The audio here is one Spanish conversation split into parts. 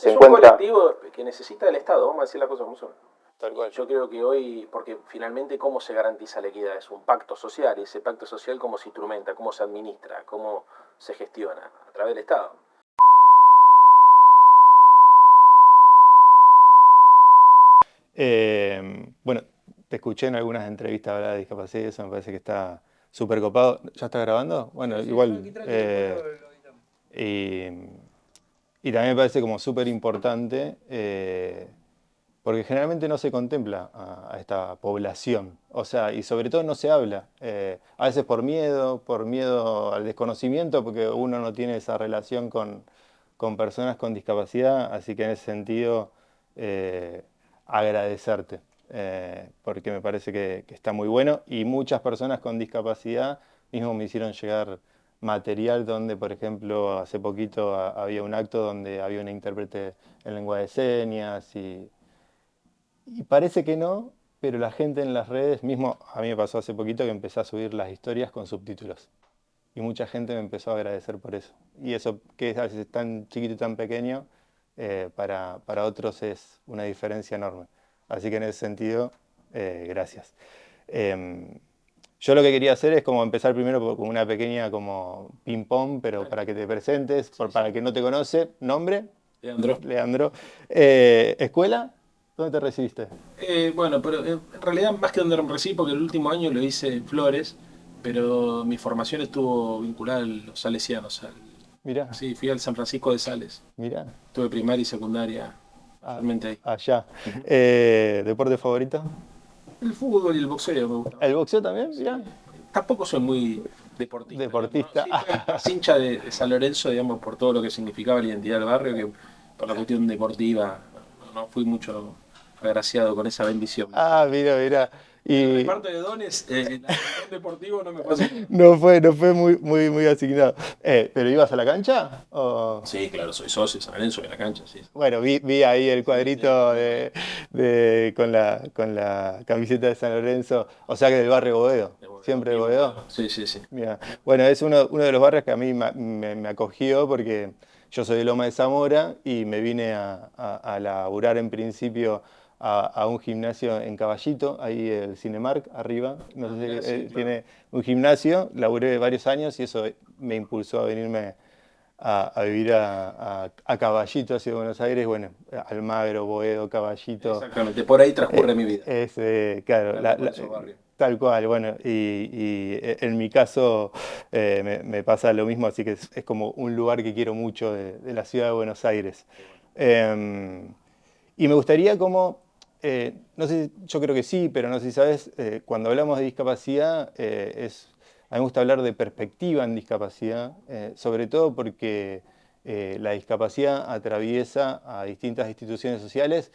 se es encuentra... un colectivo que necesita del Estado, vamos a decir las cosas como son. Tal cual. Yo creo que hoy, porque finalmente cómo se garantiza la equidad, es un pacto social, y ese pacto social cómo se instrumenta, cómo se administra, cómo se gestiona, a través del Estado. Bueno, te escuché en algunas entrevistas hablar de discapacidad y eso me parece que está súper copado. ¿Ya está grabando? Bueno, Sí, igual... tranqui, después lo editamos. Y también me parece como súper importante, porque generalmente no se contempla a esta población, o sea, y sobre todo no se habla, a veces por miedo al desconocimiento, porque uno no tiene esa relación con personas con discapacidad, así que en ese sentido agradecerte, porque me parece que está muy bueno, y muchas personas con discapacidad mismo me hicieron llegar material donde, por ejemplo, hace poquito había un acto donde había una intérprete en lengua de señas y parece que no, pero la gente en las redes, mismo a mí me pasó hace poquito que empecé a subir las historias con subtítulos y mucha gente me empezó a agradecer por eso. Y eso que a veces es tan chiquito y tan pequeño, para otros es una diferencia enorme. Así que en ese sentido, gracias. Yo lo que quería hacer es como empezar primero con una pequeña como ping-pong, pero para que te presentes, para el que no te conoce, nombre. Leandro. Leandro. ¿Escuela? ¿Dónde te recibiste? Bueno, pero en realidad más que donde me recibí, porque el último año lo hice en Flores, pero mi formación estuvo vinculada a los salesianos. Mirá, Sí, fui al San Francisco de Sales. mirá. Tuve primaria y secundaria, realmente ahí. Allá. ¿Deporte favorito? El fútbol y el boxeo me gustan. ¿El boxeo también? Mirá. Tampoco soy muy deportista. Deportista. Digamos, ¿no? Sí, fui más hincha de San Lorenzo, digamos, por todo lo que significaba la identidad del barrio, que por la cuestión deportiva. No fui mucho agraciado con esa bendición. Ah, mira, mira. El Y reparto de dones en el deportivo no me pasó. no fue muy asignado. ¿Pero ibas a la cancha? ¿O? Sí, claro, soy socio de San Lorenzo en la cancha, sí. Bueno, vi ahí el cuadrito con la camiseta de San Lorenzo, o sea que del barrio Boedo, siempre de Boedo. Sí, sí, sí. Mira, bueno, es uno de los barrios que a mí me acogió porque yo soy de Loma de Zamora y me vine a laburar en principio a un gimnasio en Caballito, ahí el Cinemark arriba, no sé si Sí, claro. tiene un gimnasio, laburé varios años y eso me impulsó a venirme a vivir a Caballito, hacia Buenos Aires, bueno, Almagro, Boedo, Caballito. Exactamente, por ahí transcurre mi vida. Claro, Por esos barrios. tal cual, bueno, y en mi caso me pasa lo mismo, así que es como un lugar que quiero mucho de la ciudad de Buenos Aires. Y me gustaría como, no sé, yo creo que sí, pero no sé si sabes, cuando hablamos de discapacidad, a mí me gusta hablar de perspectiva en discapacidad, sobre todo porque la discapacidad atraviesa a distintas instituciones sociales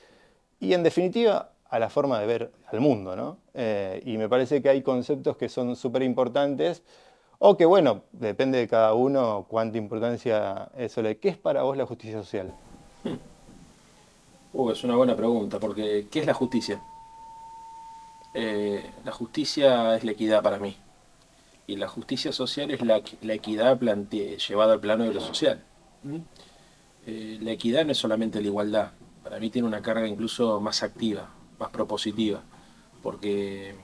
y en definitiva a la forma de ver al mundo, ¿no? Y me parece que hay conceptos que son súper importantes o que, bueno, depende de cada uno cuánta importancia eso le... ¿Qué es para vos la justicia social? Es una buena pregunta, porque ¿qué es la justicia? La justicia es la equidad para mí. Y la justicia social es la equidad llevada al plano de lo social. ¿Mm? La equidad no es solamente la igualdad. Para mí tiene una carga incluso más activa, más propositiva. Porque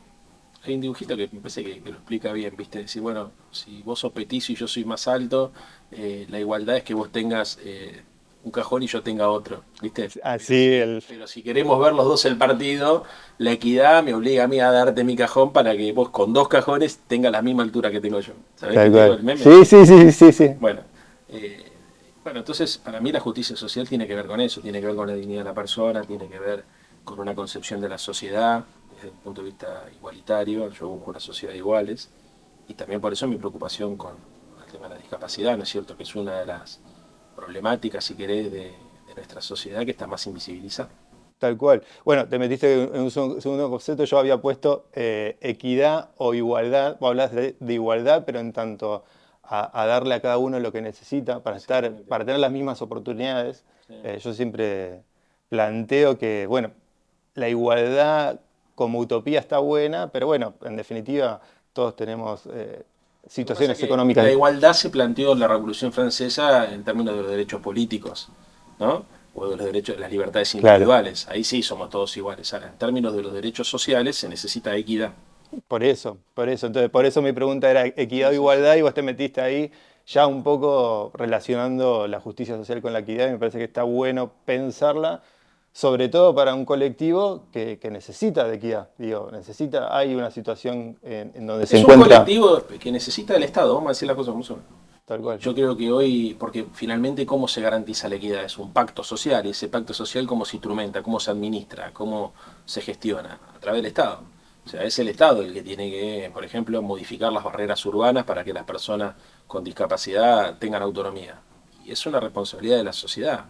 hay un dibujito que me parece que lo explica bien, ¿viste? Decir, bueno, si vos sos petizo y yo soy más alto, la igualdad es que vos tengas un cajón y yo tenga otro, ¿viste? Así Pero si queremos ver los dos el partido, la equidad me obliga a mí a darte mi cajón para que vos con dos cajones tengas la misma altura que tengo yo. ¿Sabés Tal que tengo cual. el meme? Sí. Bueno, entonces para mí la justicia social tiene que ver con eso, tiene que ver con la dignidad de la persona, tiene que ver con una concepción de la sociedad desde un punto de vista igualitario. Yo busco una sociedad de iguales y también por eso mi preocupación con el tema de la discapacidad, ¿no es cierto? Que es una de las problemáticas, si querés, de nuestra sociedad que está más invisibilizada. Tal cual. Bueno, te metiste en un segundo concepto, yo había puesto equidad o igualdad, vos hablas de igualdad, pero en tanto a darle a cada uno lo que necesita para tener las mismas oportunidades. Sí. Yo siempre planteo que, bueno, la igualdad como utopía está buena, pero bueno, en definitiva todos tenemos situaciones económicas. La igualdad se planteó en la Revolución Francesa en términos de los derechos políticos, ¿no? o de los derechos, de las libertades Claro. individuales. Ahí sí somos todos iguales. Ahora, en términos de los derechos sociales se necesita equidad. Por eso, por eso. Entonces, por eso mi pregunta era equidad Sí, o sí, sí. igualdad y vos te metiste ahí ya un poco relacionando la justicia social con la equidad y me parece que está bueno pensarla, sobre todo para un colectivo que necesita de equidad. Digo, hay una situación en donde se Es un encuentra colectivo que necesita el Estado, vamos a decir las cosas como son. tal Y cual. yo creo que hoy, porque finalmente cómo se garantiza la equidad, es un pacto social, y ese pacto social cómo se instrumenta, cómo se administra, cómo se gestiona, a través del Estado. O sea, es el Estado el que tiene que, por ejemplo, modificar las barreras urbanas para que las personas con discapacidad tengan autonomía. Y es una responsabilidad de la sociedad.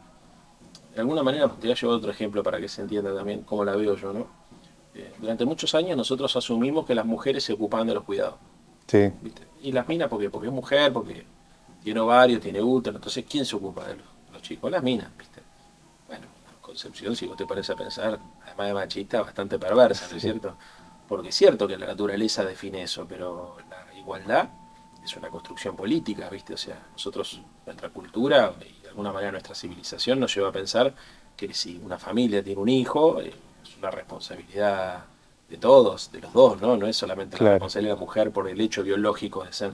De alguna manera, te voy a llevar otro ejemplo para que se entienda también cómo la veo yo, ¿no? Durante muchos años nosotros asumimos que las mujeres se ocupaban de los cuidados. Sí, ¿Viste? Y las minas porque es mujer, porque tiene ovario, tiene útero, entonces ¿quién se ocupa de los chicos? Las minas, ¿viste? Bueno, concepción, si vos te pones a pensar, además de machista, bastante perversa, ¿no es sí, cierto? Porque es cierto que la naturaleza define eso, pero la igualdad es una construcción política, ¿viste? O sea, nosotros, nuestra cultura y de alguna manera nuestra civilización nos lleva a pensar que si una familia tiene un hijo, es una responsabilidad de todos, de los dos, ¿no? No es solamente la claro. responsabilidad de la mujer por el hecho biológico de ser.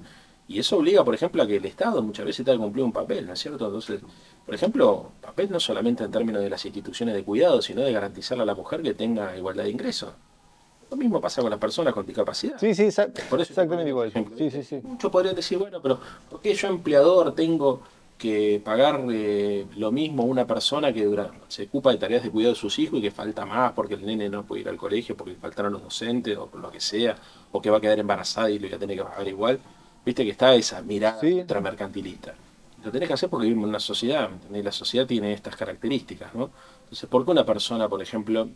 Y eso obliga, por ejemplo, a que el Estado muchas veces tenga que cumplir un papel, ¿no es cierto? Entonces, por ejemplo, papel no solamente en términos de las instituciones de cuidado, sino de garantizarle a la mujer que tenga igualdad de ingresos. Lo mismo pasa con las personas con discapacidad. Sí, sí, Por eso estoy exactamente poniendo este igual. ejemplo, Sí, ¿viste? sí, sí. Muchos podrían decir, bueno, pero ¿por qué yo empleador tengo que pagar lo mismo a una persona que se ocupa de tareas de cuidado de sus hijos y que falta más porque el nene no puede ir al colegio, porque faltaron los docentes o por lo que sea, o que va a quedar embarazada y lo voy a tener que pagar igual? Viste que está esa mirada Sí, ultramercantilista. Lo tenés que hacer porque vivimos en una sociedad, ¿me entendés? La sociedad tiene estas características, ¿no? Entonces, ¿por qué una persona, por ejemplo,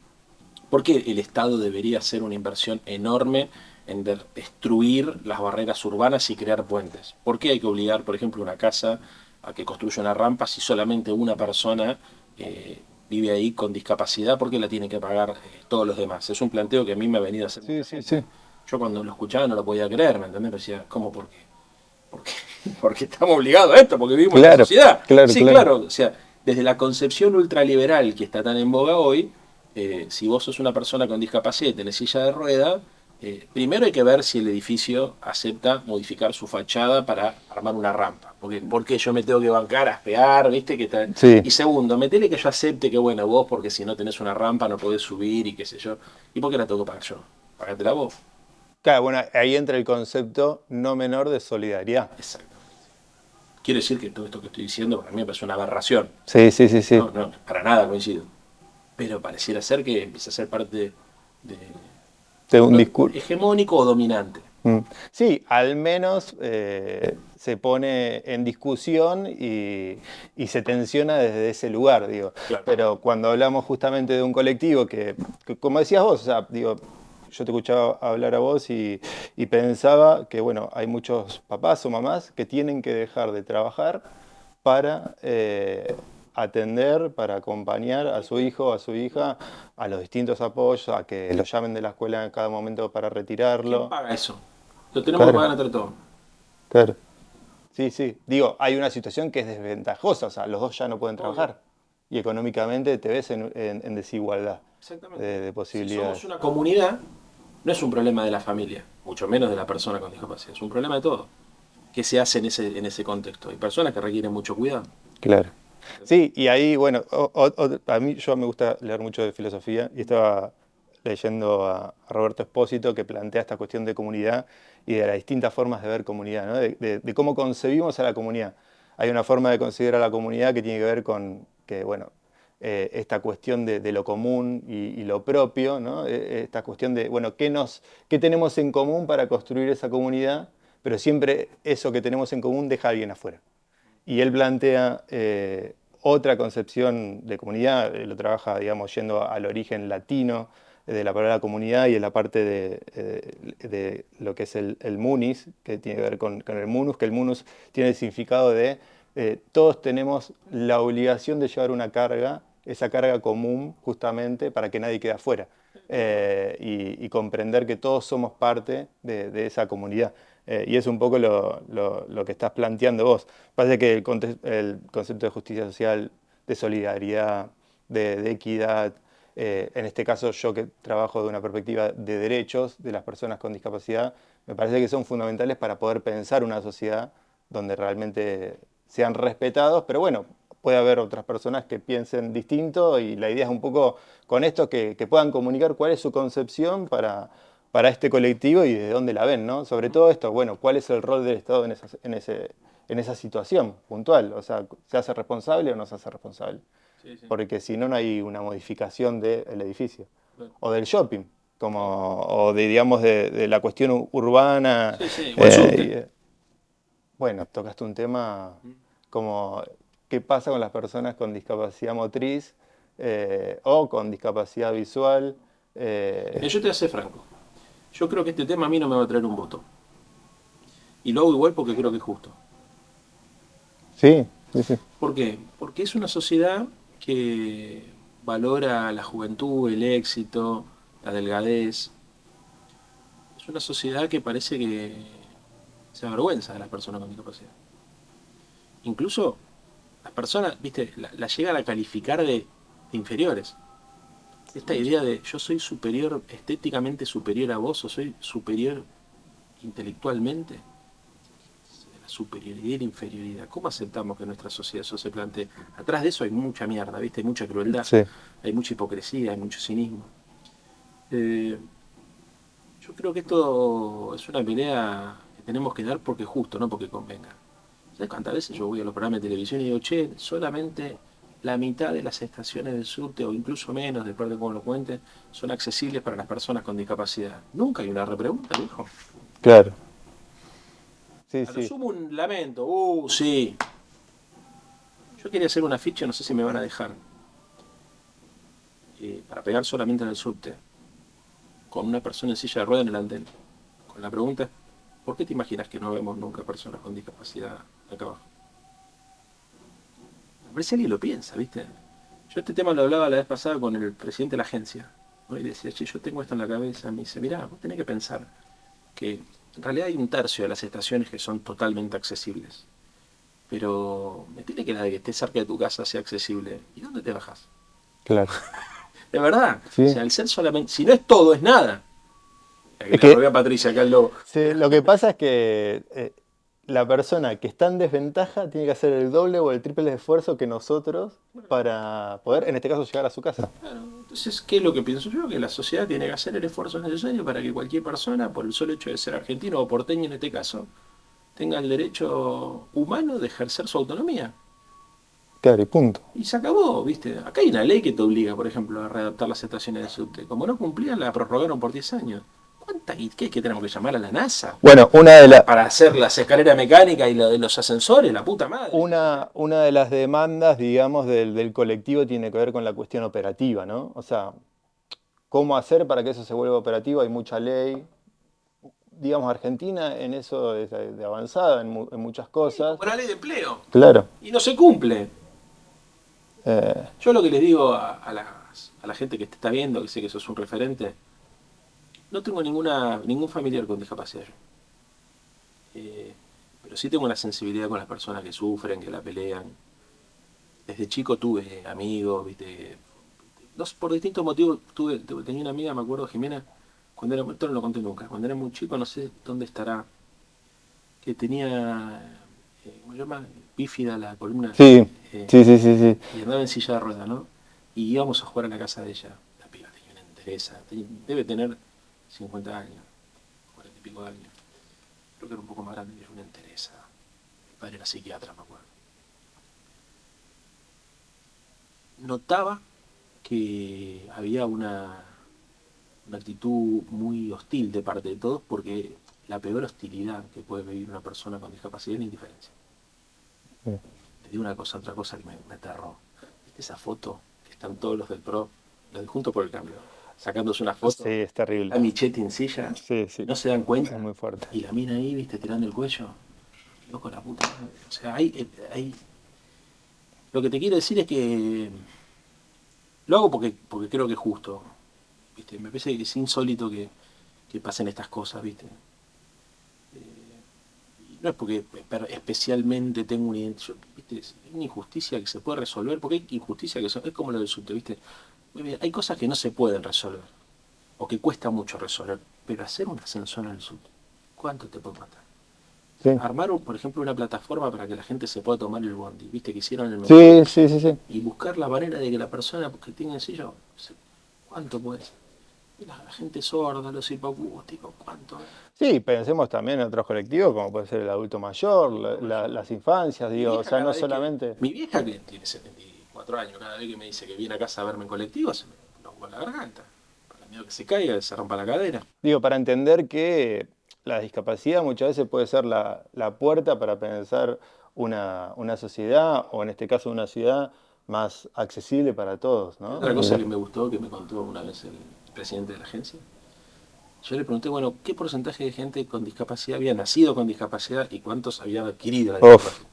por qué el Estado debería hacer una inversión enorme en destruir las barreras urbanas y crear puentes? ¿Por qué hay que obligar, por ejemplo, una casa a que construya una rampa si solamente una persona vive ahí con discapacidad? ¿Por qué la tienen que pagar todos los demás? Es un planteo que a mí me ha venido a hacer sí, mucha sí, gente. sí. Yo cuando lo escuchaba no lo podía creer, ¿me entendés? Me decía, ¿cómo por qué? Porque, porque estamos obligados a esto, porque vivimos en esta Claro, sociedad. claro, Sí, claro. claro, o sea, desde la concepción ultraliberal que está tan en boga hoy, si vos sos una persona con discapacidad y tenés silla de rueda, primero hay que ver si el edificio acepta modificar su fachada para armar una rampa. Porque yo me tengo que bancar, aspear, ¿viste? Sí. Y segundo, metele que yo acepte que, bueno, vos, porque si no tenés una rampa no podés subir y qué sé yo. ¿Y por qué la tengo que pagar yo? Págatela vos. Claro, bueno, ahí entra el concepto no menor de solidaridad. Exactamente. Quiero decir que todo esto que estoy diciendo para mí me parece una aberración. Sí, sí, sí, sí. No, no, para nada coincido. Pero pareciera ser que empieza a ser parte de De un discurso. hegemónico o dominante. Sí, al menos se pone en discusión y se tensiona desde ese lugar, digo. Claro. Pero cuando hablamos justamente de un colectivo que como decías vos, o sea, digo, yo te escuchaba hablar a vos y pensaba que, bueno, hay muchos papás o mamás que tienen que dejar de trabajar para atender, para acompañar a su hijo o a su hija a los distintos apoyos, a que lo llamen de la escuela en cada momento para ¿Quién retirarlo. paga eso? Lo tenemos que Claro, pagar entre todos. claro. Sí, sí. Digo, hay una situación que es desventajosa, o sea, los dos ya no pueden Obvio. trabajar y económicamente te ves en desigualdad Exactamente. de Si somos posibilidades. una comunidad, no es un problema de la familia, mucho menos de la persona con discapacidad, es un problema de todo. ¿Qué se hace en ese contexto? Hay personas que requieren mucho cuidado. Claro. Sí, y ahí, bueno, a mí yo me gusta leer mucho de filosofía y estaba leyendo a Roberto Espósito que plantea esta cuestión de comunidad y de las distintas formas de ver comunidad, ¿no? De cómo concebimos a la comunidad. Hay una forma de concebir a la comunidad que tiene que ver con que, bueno, esta cuestión de lo común y lo propio, ¿no? Esta cuestión de, bueno, qué tenemos en común para construir esa comunidad, pero siempre eso que tenemos en común deja a alguien afuera. Y él plantea otra concepción de comunidad, lo trabaja, digamos, yendo al origen latino de la palabra comunidad y en la parte de lo que es el munis, que tiene que ver con el munus, que el munus tiene el significado de todos tenemos la obligación de llevar una carga, esa carga común justamente para que nadie quede afuera. Y comprender que todos somos parte de esa comunidad. Y es un poco lo que estás planteando vos. Parece que el concepto de justicia social de solidaridad, de equidad. En este caso, yo que trabajo de una perspectiva de derechos de las personas con discapacidad, me parece que son fundamentales para poder pensar una sociedad donde realmente sean respetados, pero bueno, puede haber otras personas que piensen distinto y la idea es un poco con esto que puedan comunicar cuál es su concepción para este colectivo y de dónde la ven, ¿no? Sobre todo esto, bueno, cuál es el rol del Estado en esa situación puntual, o sea, ¿se hace responsable o no se hace responsable? Sí, sí. Porque si no, no hay una modificación del edificio Bueno, o del shopping, o de, digamos, de la cuestión urbana. sí, sí, o el eh, subte. y, bueno, tocaste un tema como qué pasa con las personas con discapacidad motriz o con discapacidad visual. Mira, eh, yo te voy a ser franco. Yo creo que este tema a mí no me va a traer un voto. Y lo hago igual porque creo que es justo. sí, sí, sí, ¿Por qué? Porque es una sociedad que valora la juventud, el éxito, la delgadez. Es una sociedad que parece que se avergüenza de las personas con discapacidad. Incluso las personas, viste, la llegan a calificar de inferiores. Esta idea de yo soy superior, estéticamente superior a vos, o soy superior intelectualmente, la superioridad y la inferioridad. ¿Cómo aceptamos que nuestra sociedad eso se plantee? Atrás de eso hay mucha mierda, ¿viste? Hay mucha crueldad, sí, hay mucha hipocresía, hay mucho cinismo. Eh, yo creo que esto es una pelea que tenemos que dar porque es justo, no porque convenga. ¿Sabes cuántas veces yo voy a los programas de televisión y digo, che, solamente la mitad de las estaciones del subte, o incluso menos, depende de cómo lo cuenten, son accesibles para las personas con discapacidad? Nunca hay una repregunta, viejo. claro. Sí, A lo sí. sumo un lamento, sí. Yo quería hacer una ficha, no sé si me van a dejar, para pegar solamente en el subte, con una persona en silla de ruedas en el andén. Con la pregunta, ¿por qué te imaginas que no vemos nunca personas con discapacidad acá abajo? A ver si alguien lo piensa, ¿viste? Yo este tema lo hablaba la vez pasada con el presidente de la agencia, ¿no? Y decía, che, yo tengo esto en la cabeza. Me dice, mirá, vos tenés que pensar que en realidad hay un tercio de las estaciones que son totalmente accesibles. Pero me tiene que dar que esté cerca de tu casa sea accesible. ¿Y dónde te bajas? Claro. De verdad. O Sí. sea, el ser solamente, si no es todo, es nada. Es Le robé que a Patricia acá el lobo. sí, lo que pasa es que la persona que está en desventaja tiene que hacer el doble o el triple de esfuerzo que nosotros para poder, en este caso, llegar a su casa. Claro, entonces, ¿qué es lo que pienso yo? Que la sociedad tiene que hacer el esfuerzo necesario para que cualquier persona, por el solo hecho de ser argentino o porteño en este caso, tenga el derecho humano de ejercer su autonomía. Claro, y punto. Y se acabó, ¿viste? Acá hay una ley que te obliga, por ejemplo, a readaptar las estaciones de subte. Como no cumplían, la prorrogaron por 10 años. ¿Cuánta qué? ¿Que tenemos que llamar a la NASA? Bueno, Para hacer las escaleras mecánicas y los ascensores, la puta madre. una de las demandas, digamos, del colectivo tiene que ver con la cuestión operativa, ¿no? O sea, ¿cómo hacer para que eso se vuelva operativo? Hay mucha ley. Digamos, Argentina en eso es de avanzada en muchas cosas. Como la ley de empleo. Claro. Y no se cumple. Eh, Yo lo que les digo a la gente que te está viendo, que sé que sos un referente, no tengo ningún familiar con discapacidad. Eh, pero sí tengo una sensibilidad con las personas que sufren, que la pelean. Desde chico tuve amigos, ¿viste? No, por distintos motivos tenía una amiga, me acuerdo, Jimena, cuando era, esto no lo conté nunca, cuando era muy chico, no sé dónde estará, que tenía, ¿cómo se llama? Bífida la columna, sí, eh, sí, sí, sí, sí. y andaba en silla de ruedas, ¿no? Y íbamos a jugar a la casa de ella. La piba tenía una entereza, debe tener 50 años, 40 y pico de años. Creo que era un poco más grande, pero una entereza. Mi padre era psiquiatra, me acuerdo. Notaba que había una actitud muy hostil de parte de todos, porque la peor hostilidad que puede vivir una persona con discapacidad es la indiferencia. Sí. Te digo una cosa, otra cosa que me aterró. ¿Viste esa foto que están todos los del PRO, los de Juntos por el Cambio, sacándose una Sí, foto? es terrible. A Michetti en silla Sí, y sí, no se dan es cuenta. muy fuerte. Y la mina ahí, viste, tirando el cuello. Loco, la puta madre. O sea, lo que te quiero decir es que lo hago porque creo que es justo. ¿Viste? Me parece que es insólito que pasen estas cosas, ¿viste? no es porque especialmente tengo una ¿viste? Es una injusticia que se puede resolver, porque hay injusticia que es como lo del subte, ¿viste? Muy bien, hay cosas que no se pueden resolver, o que cuesta mucho resolver, pero hacer un ascensor al subte, ¿cuánto te puede matar? Sí, Armar, por ejemplo, una plataforma para que la gente se pueda tomar el bondi, ¿viste? Que hicieron el metro. sí, sí, sí, sí. Y buscar la manera de que la persona que tenga silla, ¿cuánto puede ser? La gente sorda, los hipoacústicos, ¿cuánto? Sí, pensemos también en otros colectivos, como puede ser el adulto mayor, las infancias, Mi digo, o vieja sea, cada no vez que... solamente... Mi vieja que tiene 74 años, cada vez que me dice que viene a casa a verme en colectivo, se me lo en la garganta. Para miedo que se caiga, que se rompa la cadera. Digo, para entender que la discapacidad muchas veces puede ser la puerta para pensar una sociedad, o en este caso una ciudad, más accesible para todos, ¿no? Otra cosa que me gustó, que me contó una vez el presidente de la agencia, yo le pregunté, bueno, ¿qué porcentaje de gente con discapacidad había nacido con discapacidad y cuántos había adquirido la Uf, discapacidad?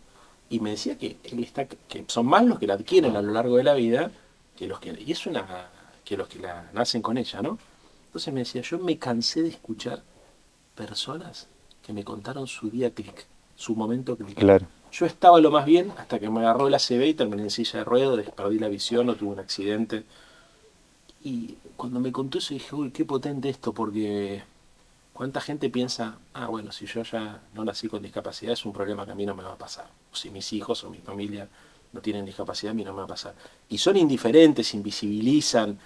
Y me decía que él está, que son más los que la adquieren a lo largo de la vida que los que, y es una, que los que la nacen con ella, ¿no? Entonces me decía, yo me cansé de escuchar personas que me contaron su día clic, su momento clic. claro. Yo estaba lo más bien hasta que me agarró el ACV y terminé en silla de ruedas, perdí la visión o tuve un accidente. Y cuando me contó eso dije, uy, qué potente esto, porque cuánta gente piensa, ah, bueno, si yo ya no nací con discapacidad es un problema que a mí no me va a pasar. O si mis hijos o mi familia no tienen discapacidad, a mí no me va a pasar. Y son indiferentes, invisibilizan,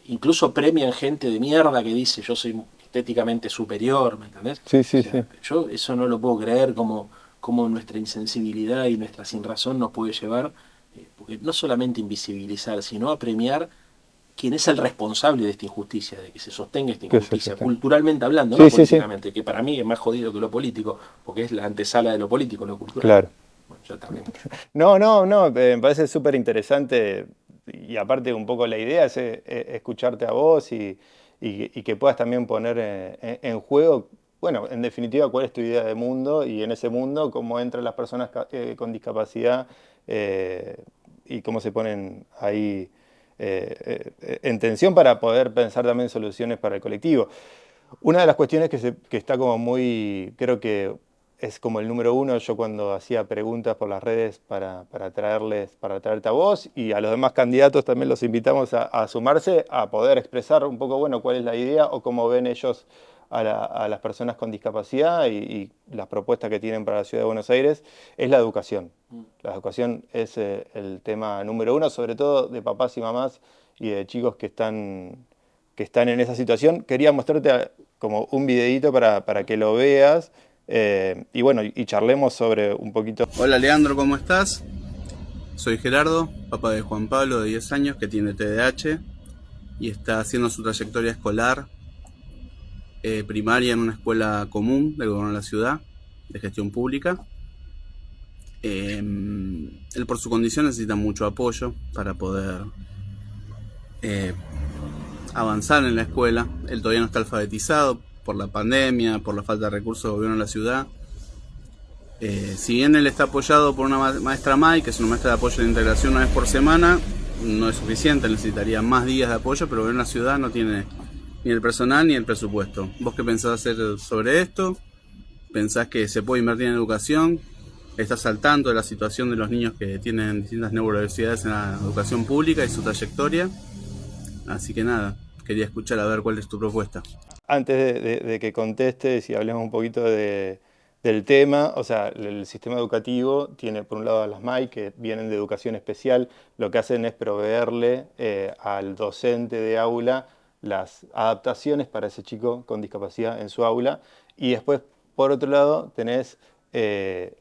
incluso premian gente de mierda que dice yo soy estéticamente superior, ¿me entendés? Sí, O sí, sea, sí. yo eso no lo puedo creer como nuestra insensibilidad y nuestra sinrazón nos puede llevar, porque no solamente invisibilizar, sino a premiar quién es el responsable de esta injusticia, de que se sostenga esta ¿Qué es injusticia, eso? culturalmente hablando, no Sí, sí, sí, políticamente, que para mí es más jodido que lo político, porque es la antesala de lo político, lo cultural. claro. Bueno, ya también. No, no, no, me parece súper interesante y aparte un poco la idea es escucharte a vos y que puedas también poner en juego, bueno, en definitiva, cuál es tu idea de mundo y en ese mundo cómo entran las personas con discapacidad eh, y cómo se ponen ahí en tensión para poder pensar también soluciones para el colectivo. Una de las cuestiones que está como muy, creo que es como el número uno, yo cuando hacía preguntas por las redes para traerte a vos y a los demás candidatos también los invitamos a sumarse, a poder expresar un poco, bueno, cuál es la idea o cómo ven ellos a las personas con discapacidad y las propuestas que tienen para la Ciudad de Buenos Aires, es la educación. La educación es el tema número uno, sobre todo de papás y mamás y de chicos que están en esa situación. Quería mostrarte como un videíto para que lo veas y bueno, y charlemos sobre un poquito. Hola Leandro, ¿cómo estás? Soy Gerardo, papá de Juan Pablo de 10 años que tiene TDAH y está haciendo su trayectoria escolar primaria en una escuela común del gobierno de la ciudad, de gestión pública. Él por su condición necesita mucho apoyo para poder avanzar en la escuela. Él todavía no está alfabetizado por la pandemia, por la falta de recursos del gobierno de la ciudad. Si bien él está apoyado por una maestra May, que es una maestra de apoyo de integración una vez por semana, no es suficiente, necesitaría más días de apoyo, pero en la ciudad no tiene ni el personal ni el presupuesto. ¿Vos qué pensás hacer sobre esto? ¿Pensás que se puede invertir en educación? ¿Estás al tanto de la situación de los niños que tienen distintas neurodiversidades en la educación pública y su trayectoria? Así que nada, quería escuchar a ver cuál es tu propuesta. Antes de que contestes y hablemos un poquito del tema, o sea, el sistema educativo tiene por un lado a las MAI que vienen de educación especial, lo que hacen es proveerle al docente de aula las adaptaciones para ese chico con discapacidad en su aula y después, por otro lado, tenés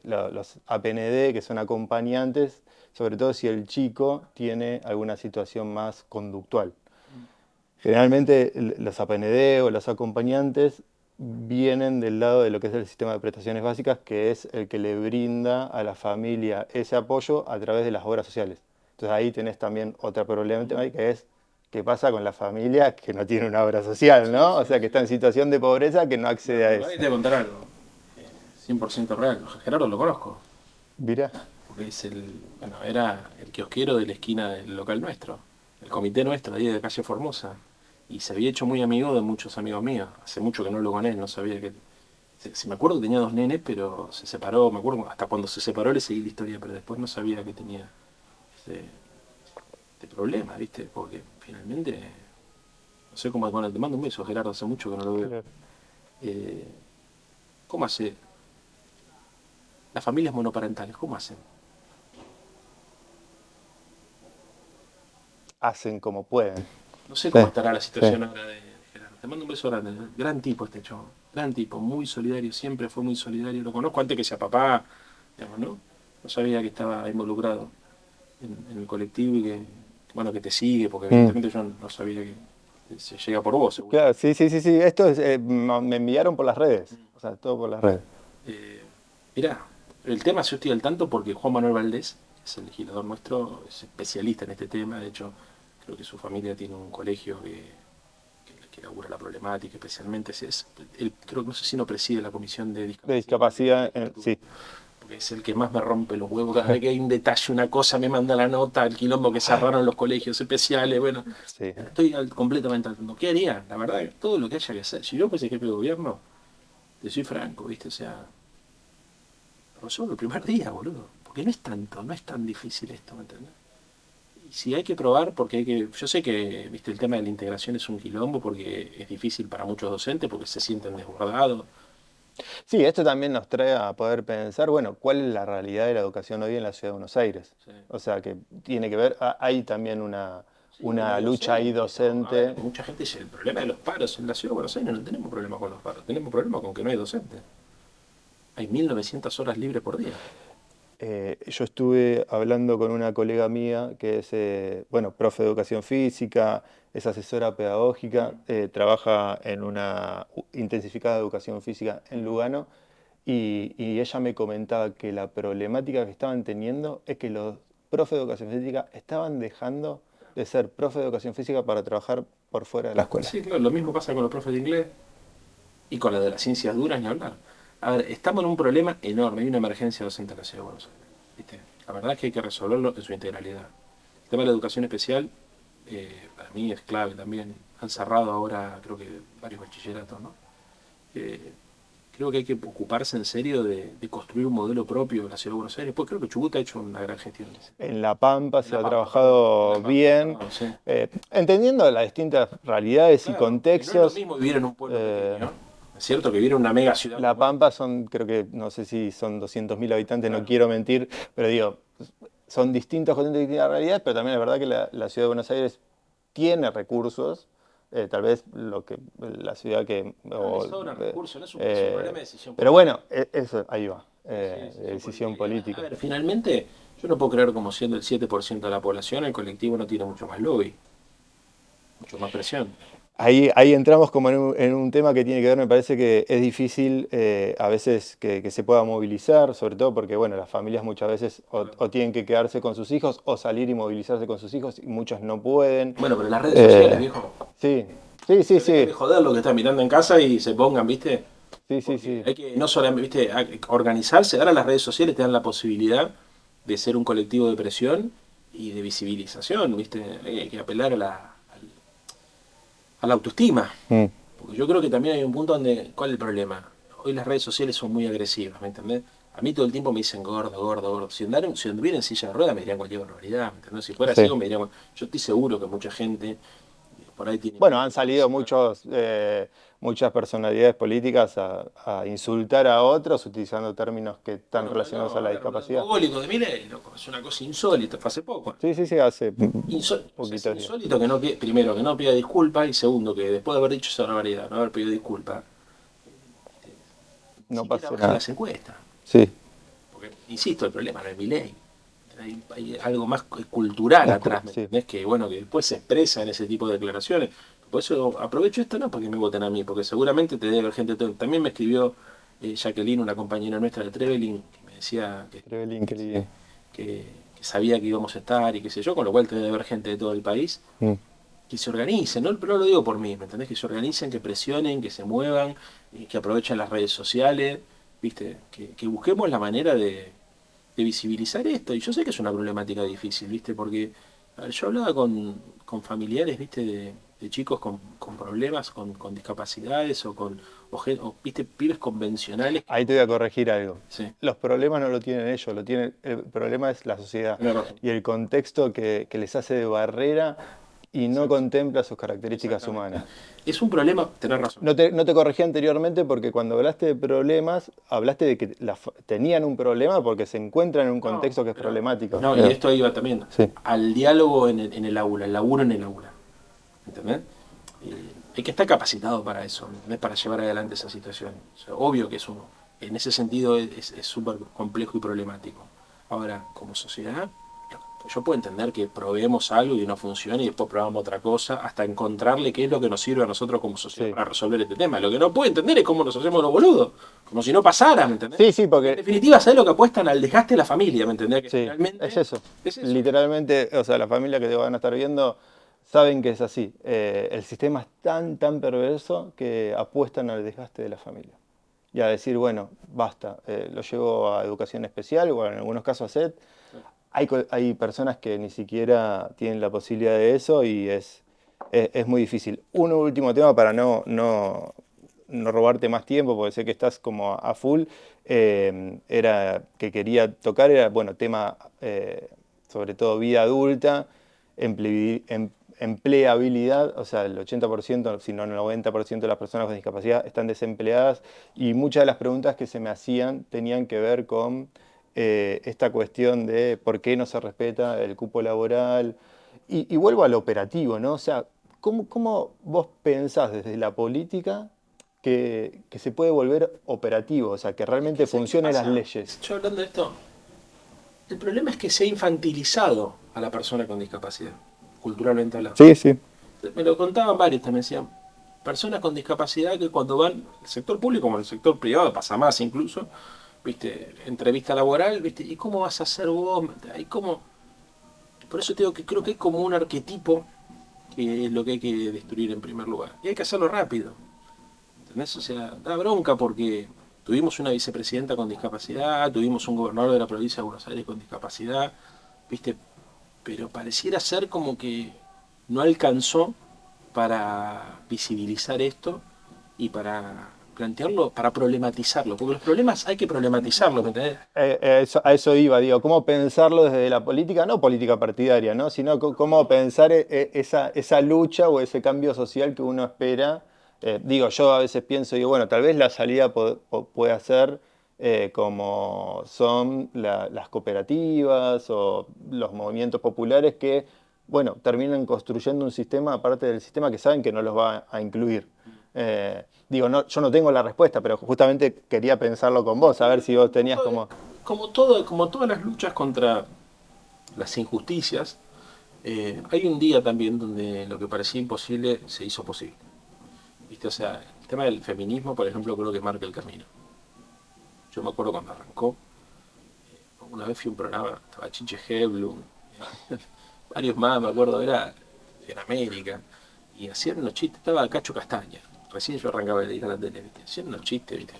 los APND que son acompañantes, sobre todo si el chico tiene alguna situación más conductual. Generalmente los APND o los acompañantes vienen del lado de lo que es el sistema de prestaciones básicas, que es el que le brinda a la familia ese apoyo a través de las obras sociales. Entonces ahí tenés también otra problemática que es qué pasa con la familia que no tiene una obra social, ¿no? O sea, que está en situación de pobreza que no accede a Igual eso. te voy a contar algo, 100% real. Gerardo lo conozco, Mirá, porque es bueno, era el kiosquero de la esquina del local nuestro, el comité nuestro ahí de calle Formosa. Y se había hecho muy amigo de muchos amigos míos. Hace mucho que no hablo con él, no sabía que Se me acuerdo que tenía 2 nenes, pero se separó, me acuerdo, hasta cuando se separó le seguí la historia, pero después no sabía que tenía este problema, ¿viste? Porque finalmente, no sé cómo, bueno, te mando un beso, Gerardo, hace mucho que no lo veo. Claro. ¿Cómo hace las familias monoparentales? ¿Cómo hacen? Hacen como pueden. No sé cómo Sí, estará la situación sí. ahora de Gerardo. Te mando un beso grande. Gran tipo este chavo. Gran tipo, muy solidario, siempre fue muy solidario. Lo conozco antes que sea papá, digamos, ¿no? No sabía que estaba involucrado en el colectivo y que, bueno, que te sigue, porque Mm. evidentemente yo no sabía que se llega por vos, seguro. Claro, sí, sí, sí, sí. Esto es, me enviaron por las redes. O sea, todo por las redes. Mirá, el tema yo estoy al tanto porque Juan Manuel Valdés, es el legislador nuestro, es especialista en este tema. De hecho, creo que su familia tiene un colegio que elabora la problemática, especialmente. Él, creo que no sé si no preside la comisión de De discapacidad de la discapacidad, legislatura, sí. porque es el que más me rompe los huevos. Cada vez que hay un detalle, una cosa, me manda la nota, el quilombo que cerraron los colegios especiales. Bueno, Sí. estoy completamente al tanto. ¿Qué haría? La verdad, todo lo que haya que hacer. Si yo fuese jefe de gobierno, te soy franco, ¿viste? O sea, resuelvo el primer día, boludo. Porque no es tanto, no es tan difícil esto, ¿me entendés? Y si hay que probar, porque hay que. Yo sé que, viste, el tema de la integración es un quilombo porque es difícil para muchos docentes porque se sienten desbordados. Sí, esto también nos trae a poder pensar, bueno, cuál es la realidad de la educación hoy en la ciudad de Buenos Aires. Sí. O sea, que tiene que ver, hay también Sí, hoy no una hay lucha ahí docentes, o, a ver, docente. mucha gente dice, el problema de los paros en la ciudad de Buenos Aires no tenemos problema con los paros, tenemos problema con que no hay docentes. Hay 1900 horas libres por día. Yo estuve hablando con una colega mía que es, bueno, profe de educación física, es asesora pedagógica, trabaja en una intensificada educación física en Lugano y ella me comentaba que la problemática que estaban teniendo es que los profes de educación física estaban dejando de ser profe de educación física para trabajar por fuera de la escuela. Sí, claro, lo mismo pasa con los profes de inglés y con la de las ciencias duras ni hablar. A ver, estamos en un problema enorme, hay una emergencia docente en la ciudad de Buenos Aires. ¿Viste? La verdad es que hay que resolverlo en su integralidad. El tema de la educación especial, para mí es clave también. Han cerrado ahora, creo que varios bachilleratos, ¿no? Eh, Creo que hay que ocuparse en serio de construir un modelo propio de la ciudad de Buenos Aires. Pues creo que Chubut ha hecho una gran gestión. En La Pampa En se La ha Pampa, perdón. En La trabajado Pampa, bien, perdón, sí. entendiendo las distintas realidades y Claro, que no es lo contextos. mismo vivir en un pueblo eh, pequeño. Es cierto que vivir en una mega ciudad La como esta. Pampa son, creo que, no sé si son 200.000 habitantes, no Claro. quiero mentir, pero digo, son distintos contextos y distintas realidades, pero también es verdad que la ciudad de Buenos Aires tiene recursos, tal vez lo que la ciudad que... No, le sobran recursos, no es un problema de decisión pero política. bueno, eso, ahí va, Sí, sí, de decisión decisión política. A política. ver, finalmente, yo no puedo creer como siendo el 7% de la población, el colectivo no tiene mucho más lobby, mucho más presión. Ahí entramos como en un tema que tiene que ver, me parece que es difícil a veces que se pueda movilizar, sobre todo porque bueno, las familias muchas veces o tienen que quedarse con sus hijos o salir y movilizarse con sus hijos y muchos no pueden. Bueno, pero las redes sociales, Eh, viejo. sí, sí, sí, Dejen sí, de joder lo que están mirando en casa y se pongan, ¿viste? sí, sí, Porque sí. hay que no solamente, ¿viste? Hay que organizarse. Ahora las redes sociales te dan la posibilidad de ser un colectivo de presión y de visibilización, ¿viste? Hay que apelar a la autoestima. Mm, Porque yo creo que también hay un punto donde, ¿cuál es el problema? Hoy las redes sociales son muy agresivas, ¿me entendés? A mí todo el tiempo me dicen gordo, gordo, gordo. Si anduviera en silla de ruedas me dirían cualquier barbaridad, ¿me entendés? Si fuera sí. ciego me dirían... Yo estoy seguro que mucha gente por ahí tiene Bueno, miedo han de salido publicidad. muchas personalidades políticas a insultar a otros utilizando términos que están Bueno, relacionados no, a a la ver, lo discapacidad. alcohólico de Milei, loco, es una cosa insólita, fue hace poco. Sí, sí, sí, hace O sea, es poquitos días. insólito que no pida, primero, que no pida disculpas y segundo, que después de haber dicho esa barbaridad, no haber pedido disculpas, ni No siquiera pase baja nada. las encuestas. Sí. Porque, insisto, el problema no es Milei. Hay algo más cultural atrás, ¿me Sí. entendés? Que bueno, que después se expresa en ese tipo de declaraciones. Por eso aprovecho esto no para que me voten a mí, porque seguramente te debe haber gente. También me escribió Jacqueline, una compañera nuestra de Trevelin, que me decía Trevelin, qué lindo. que sabía que íbamos a estar y qué sé yo, con lo cual te debe haber gente de todo el país Mm. que se organicen, ¿no? Pero no lo digo por mí, ¿me entendés? Que se organicen, que presionen, que se muevan, que aprovechen las redes sociales, ¿viste? Que busquemos la manera de visibilizar esto. Y yo sé que es una problemática difícil, ¿viste? Porque a ver, yo hablaba con familiares, ¿viste? De de chicos con problemas, con discapacidades o, viste, pibes convencionales. Ahí te voy a corregir algo. Sí. Los problemas no lo tienen ellos, el problema es la sociedad y el contexto que les hace de barrera y no contempla sus características humanas. Es un problema, tenés razón. No te corregí anteriormente porque cuando hablaste de problemas, hablaste de que tenían un problema porque se encuentran en un contexto que es problemático. No, y esto iba también al diálogo en el aula, el laburo en el aula. ¿Entendés? Hay que estar capacitado para eso, no es para llevar adelante esa situación. O sea, obvio que en ese sentido es súper complejo y problemático. Ahora, como sociedad, yo puedo entender que probemos algo y no funcione y después probamos otra cosa hasta encontrarle qué es lo que nos sirve a nosotros como sociedad para resolver este tema. Lo que no puedo entender es cómo nos hacemos los boludos, como si no pasara, ¿me entendés? Sí, porque... En definitiva, ¿sabes lo que apuestan al desgaste de la familia, ¿me entendés? Que finalmente es eso. Literalmente, o sea, la familia que te van a estar viendo saben que es así. El sistema es tan perverso que apuestan al desgaste de la familia. Y a decir, bueno, basta, lo llevo a educación especial o en algunos casos a SET. Hay personas que ni siquiera tienen la posibilidad de eso y es muy difícil. Un último tema para no robarte más tiempo, porque sé que estás como a full, que quería tocar, era, bueno, tema sobre todo vida adulta, empleabilidad, o sea, el 80%, si no el 90% de las personas con discapacidad están desempleadas y muchas de las preguntas que se me hacían tenían que ver con esta cuestión de por qué no se respeta el cupo laboral. Y vuelvo al operativo, ¿no? O sea, ¿cómo vos pensás desde la política que se puede volver operativo? O sea, que realmente funcionen las leyes. Yo hablando de esto, el problema es que se ha infantilizado a la persona con discapacidad, culturalmente hablando. Sí. Me lo contaban varios, también decían, personas con discapacidad que cuando van al sector público como en el sector privado, pasa más incluso, ¿viste? Entrevista laboral, ¿viste? ¿Y cómo vas a hacer vos? ¿Y cómo? Por eso te digo que creo que hay como un arquetipo que es lo que hay que destruir en primer lugar. Y hay que hacerlo rápido. ¿Entendés? O sea, da bronca porque tuvimos una vicepresidenta con discapacidad, tuvimos un gobernador de la provincia de Buenos Aires con discapacidad, ¿viste? Pero pareciera ser como que no alcanzó para visibilizar esto y para plantearlo, para problematizarlo, porque los problemas hay que problematizarlos, ¿me entendés? A eso iba, digo, cómo pensarlo desde la política, no política partidaria, ¿no? Sino cómo pensar esa lucha o ese cambio social que uno espera. Yo a veces pienso, bueno, tal vez la salida pueda ser como son las cooperativas o los movimientos populares que, bueno, terminan construyendo un sistema aparte del sistema que saben que no los va a incluir. Yo no tengo la respuesta, pero justamente quería pensarlo con vos, a ver si vos tenías como... Como todas las luchas contra las injusticias, hay un día también donde lo que parecía imposible se hizo posible. ¿Viste? O sea, el tema del feminismo, por ejemplo, creo que marca el camino. Yo me acuerdo cuando arrancó, una vez fui a un programa, estaba Chiche Heblum, varios más, me acuerdo, era en América, y hacían unos chistes, estaba Cacho Castaña. Recién yo arrancaba a ir a la tele, ¿viste? Hacían unos chistes, ¿viste?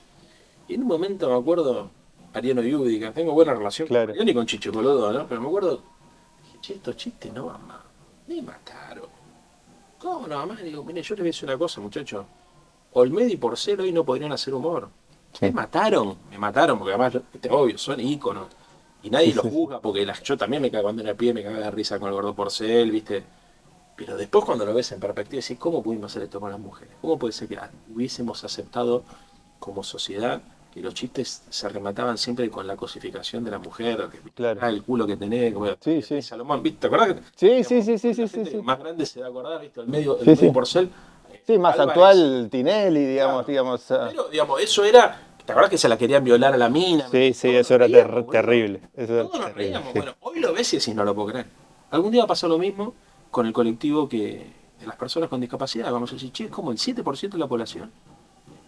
Y en un momento me acuerdo, Mariano Yudica, tengo buena relación con Mariano y con Chicho Colodo, ¿no? Pero me acuerdo, dije, che, estos chistes no van más, me mataron. ¿Cómo no más? Digo, mire, yo les voy a decir una cosa, muchachos. Olmedo y Porcel hoy no podrían hacer humor. Me mataron, porque además, obvio, son íconos. Y nadie los juzga, porque yo también cuando era pie me cagaba de risa con el gordo Porcel, ¿viste? Pero después cuando lo ves en perspectiva, decís, ¿cómo pudimos hacer esto con las mujeres? ¿Cómo puede ser que hubiésemos aceptado como sociedad que los chistes se remataban siempre con la cosificación de la mujer? Que, el culo que tenés, como Salomón, ¿viste? ¿Te acordás? Sí. Más grande se va a acordar, ¿viste? El medio Porcel. Sí, más actual Tinelli, digamos. Pero, digamos, eso era... ¿Te acordás que se la querían violar a la mina? Sí, eso era terrible. Todos nos reíamos. Bueno, hoy lo ves y decís, no lo puedo creer. Algún día va a pasar lo mismo con el colectivo de las personas con discapacidad. Vamos a decir, che, es como el 7% de la población.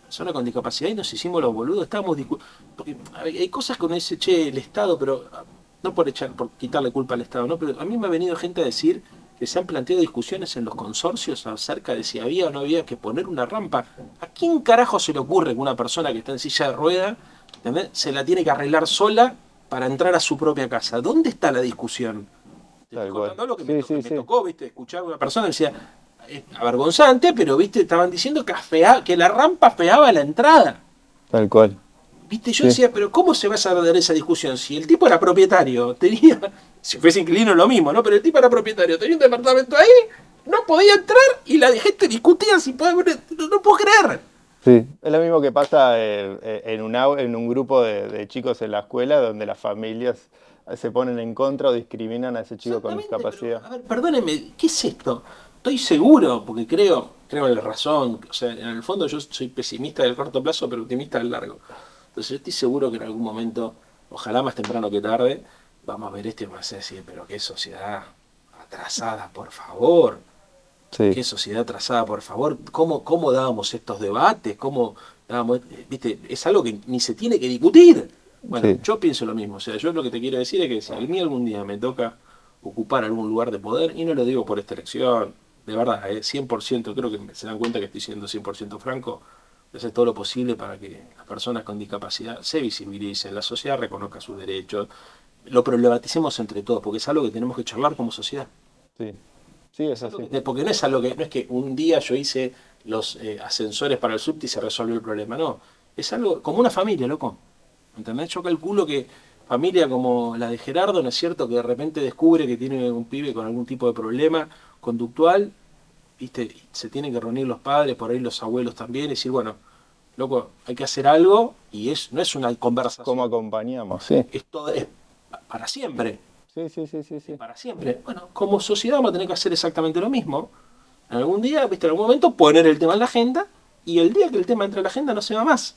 Personas con discapacidad y nos hicimos los boludos. Estábamos porque hay cosas que uno dice, che, el Estado, pero no por quitarle culpa al Estado, ¿no? Pero a mí me ha venido gente a decir que se han planteado discusiones en los consorcios acerca de si había o no había que poner una rampa. ¿A quién carajo se le ocurre que una persona que está en silla de rueda, ¿entendés?, se la tiene que arreglar sola para entrar a su propia casa? ¿Dónde está la discusión? Te estoy contando lo que me tocó, ¿viste? Escuchar a una persona que decía, avergonzante, pero viste, estaban diciendo que la rampa afeaba la entrada. Tal cual. Viste, yo Sí. decía, pero ¿cómo se va a dar esa discusión? Si el tipo era propietario, tenía, si fuese inquilino lo mismo, ¿no? Pero el tipo era propietario, tenía un departamento ahí, no podía entrar y la gente discutía si puede, no puedo creer. Sí, es lo mismo que pasa en un grupo de chicos en la escuela donde las familias se ponen en contra o discriminan a ese chico con Exactamente, pero, discapacidad. a ver, perdónenme, ¿qué es esto? Estoy seguro, porque creo en la razón, o sea, en el fondo yo soy pesimista del corto plazo, pero optimista del largo. Entonces yo estoy seguro que en algún momento, ojalá más temprano que tarde, vamos a ver esto y vamos a decir, pero qué sociedad atrasada, por favor. Sí, Qué sociedad atrasada, por favor. ¿Cómo dábamos estos debates? ¿Cómo dábamos, viste? Es algo que ni se tiene que discutir. Bueno, sí, yo pienso lo mismo. O sea, yo lo que te quiero decir es que si a mí algún día me toca ocupar algún lugar de poder, y no lo digo por esta elección, de verdad, 100%, creo que se dan cuenta que estoy siendo 100% franco, de hacer todo lo posible para que las personas con discapacidad se visibilicen, la sociedad reconozca sus derechos, lo problematicemos entre todos, porque es algo que tenemos que charlar como sociedad. sí. Sí, es así. Porque no es algo que, no es que un día yo hice los ascensores para el subte y se resolvió el problema, no. Es algo como una familia, loco. ¿Entendés? Yo calculo que familia como la de Gerardo, ¿no es cierto? Que de repente descubre que tiene un pibe con algún tipo de problema conductual, ¿viste? Y se tienen que reunir los padres, por ahí los abuelos también, y decir, bueno, loco, hay que hacer algo, y no es una conversación, ¿Cómo acompañamos? Sí, es para siempre. sí, sí, sí, sí, sí. Para siempre. Bueno, como sociedad vamos a tener que hacer exactamente lo mismo. En algún día, viste, en algún momento poner el tema en la agenda y el día que el tema entre en la agenda no se va más.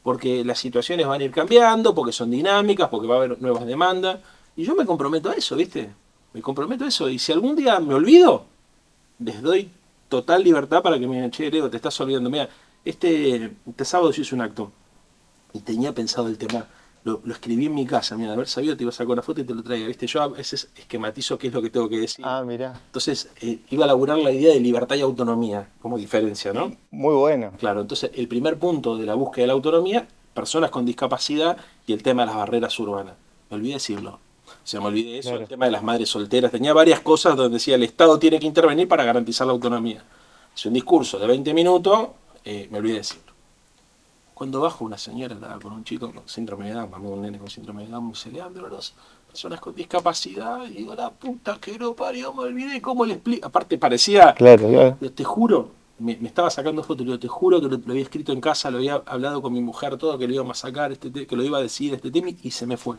Porque las situaciones van a ir cambiando, porque son dinámicas, porque va a haber nuevas demandas. Y yo me comprometo a eso, ¿viste? Me comprometo a eso. Y si algún día me olvido, les doy total libertad para que me digan, che, Leo, te estás olvidando. Mira, este sábado yo hice un acto y tenía pensado el tema. Lo escribí en mi casa, mira, de haber sabido te iba a sacar una foto y te lo traía, ¿viste? Yo a veces esquematizo qué es lo que tengo que decir. Ah, mirá, Entonces, iba a laburar la idea de libertad y autonomía como diferencia, ¿no? muy bueno. Claro, entonces el primer punto de la búsqueda de la autonomía, personas con discapacidad y el tema de las barreras urbanas. Me olvidé decirlo. O sea, me olvidé de eso, Claro. el tema de las madres solteras. Tenía varias cosas donde decía el Estado tiene que intervenir para garantizar la autonomía. Hice un discurso de 20 minutos, me olvidé de decirlo. Cuando bajo una señora andaba con un chico con síndrome de Down, un nene con síndrome de Down, me dice, Leandro, las personas con discapacidad, y digo, la puta que no parió, me olvidé cómo le explico. Aparte parecía, Claro, claro. te juro, me estaba sacando fotos, le digo, te juro que lo había escrito en casa, lo había hablado con mi mujer, todo, que lo íbamos a sacar, que lo iba a decir este tema, y se me fue.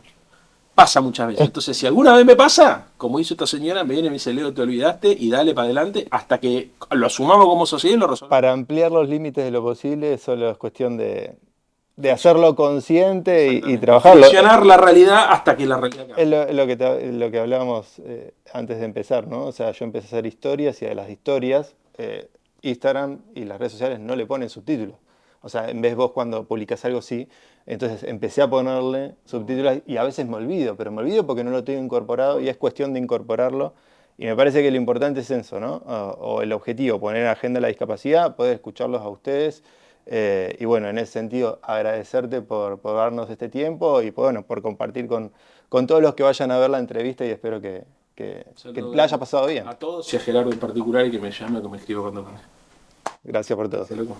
Pasa muchas veces. Entonces, si alguna vez me pasa, como hizo esta señora, me viene y me dice, Leo, te olvidaste, y dale para adelante, hasta que lo asumamos como sociedad y lo resolvamos. Para ampliar los límites de lo posible, solo es cuestión de hacerlo consciente y trabajarlo. Funcionar la realidad hasta que la realidad cambie. Es lo que hablábamos antes de empezar, ¿no? O sea, yo empecé a hacer historias y a las historias, Instagram y las redes sociales no le ponen subtítulos. O sea, en vez vos cuando publicás algo sí, entonces empecé a ponerle subtítulos y a veces me olvido, pero me olvido porque no lo tengo incorporado y es cuestión de incorporarlo. Y me parece que lo importante es eso, ¿no? O el objetivo, poner en agenda la discapacidad, poder escucharlos a ustedes. Y bueno, en ese sentido, agradecerte por darnos este tiempo y bueno, por compartir con todos los que vayan a ver la entrevista y espero que la haya pasado bien. A todos y a Gerardo en particular y que me llame o que me escriba cuando quiera. Gracias por todo. Hasta luego.